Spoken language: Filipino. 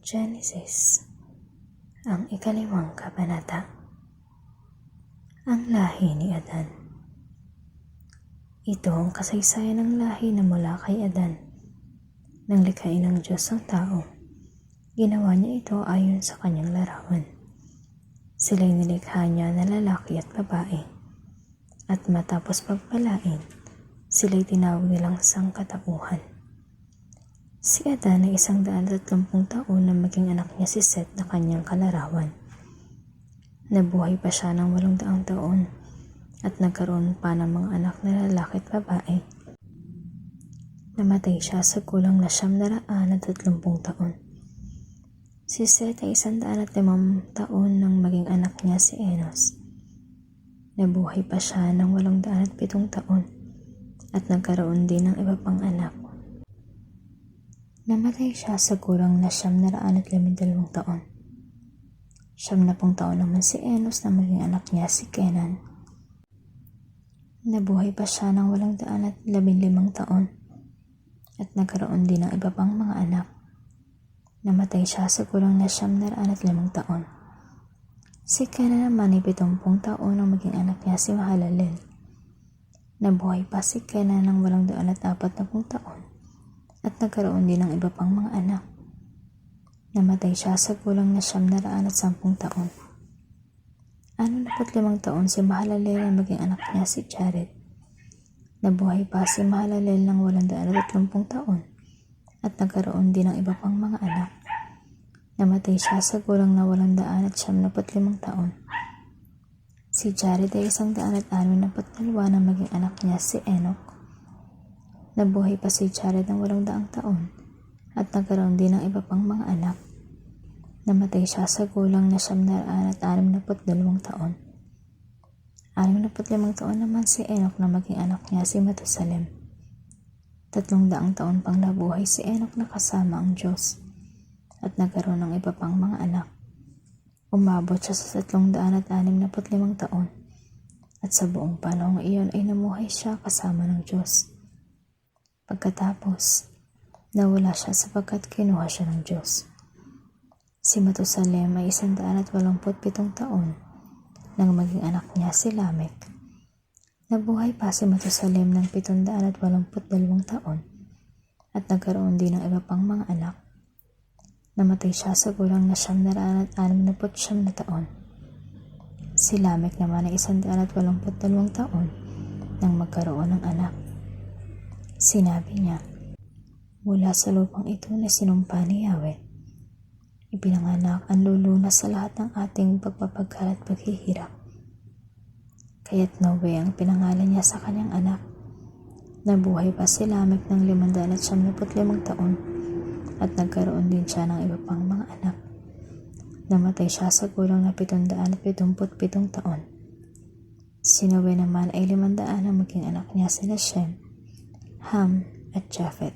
Genesis, ang 5 kabanata. Ang lahi ni Adan. Ito ang kasaysayan ng lahi na mula kay Adan. Nang likhain ng Diyos ang tao, ginawa niya ito ayon sa kanyang larawan. Sila'y nilikha niya na lalaki at babae, at matapos pagpalain, sila'y tinawag nilang sangkatauhan. Si Adan ay 130 taon na maging anak niya si Seth na kanyang kalarawan. Nabuhay pa siya ng 800 taon at nagkaroon pa ng mga anak na lalaki at babae. Namatay siya sa kulang na 930 taon. Si Seth ay 105 taon nang maging anak niya si Enos. Nabuhay pa siya ng 807 taon at nagkaroon din ng iba pang anak. Namatay siya sa kulang na 912 taon. 70 taon naman si Enos na maging anak niya si Kenan. Nabuhay pa siya ng 815 taon at nagkaroon din ng iba pang mga anak. Namatay siya sa kulang na 905 taon. Si Kenan naman ay 70 taon nang maging anak niya si Mahalalel. Nabuhay pa si Kenan ng 840 taon at nagkaroon din ng iba pang mga anak. Namatay siya sa kulang na 910 taon. 65 taon si Mahalalel na maging anak niya si Jared. Nabuhay pa si Mahalalel ng 830 taon at nagkaroon din ng iba pang mga anak. Namatay siya sa kulang na 875 taon. Si Jared ay 162 na maging anak niya si Enoch. Nabuhay pa si Jared ng 800 taon at nagkaroon din ng iba pang mga anak. Namatay siya sa kulang na 962 taon. 65 taon naman si Enoch na maging anak niya si Matusalem. 300 taon pang nabuhay si Enoch na kasama ang Diyos at nagkaroon ng iba pang mga anak. Umabot siya sa 365 taon at sa buong panahong iyon ay namuhay siya kasama ng Diyos. Pagkatapos, nawala siya sapagkat kinuha siya ng Diyos. Si Matusalem ay 187 taon nang maging anak niya si Lamek. Nabuhay pa si Matusalem ng 782 taon at nagkaroon din ng iba pang mga anak. Namatay siya sa kulang na 969 na taon. Si Lamek naman ay 182 taon nang magkaroon ng anak. Sinabi niya, "Mula sa lupang ito na sinumpa ni Yahweh, ipinanganak ang lulunas sa lahat ng ating pagpapagkal at paghihirap." Kaya't Noe ang pinangalan niya sa kanyang anak. Nabuhay pa si Lamek ng 575 taon at nagkaroon din siya ng iba pang mga anak. Namatay siya sa kulang na 777 taon. Si Noe naman ay 500 na maging anak niya sina Shem, Ham at Japhet.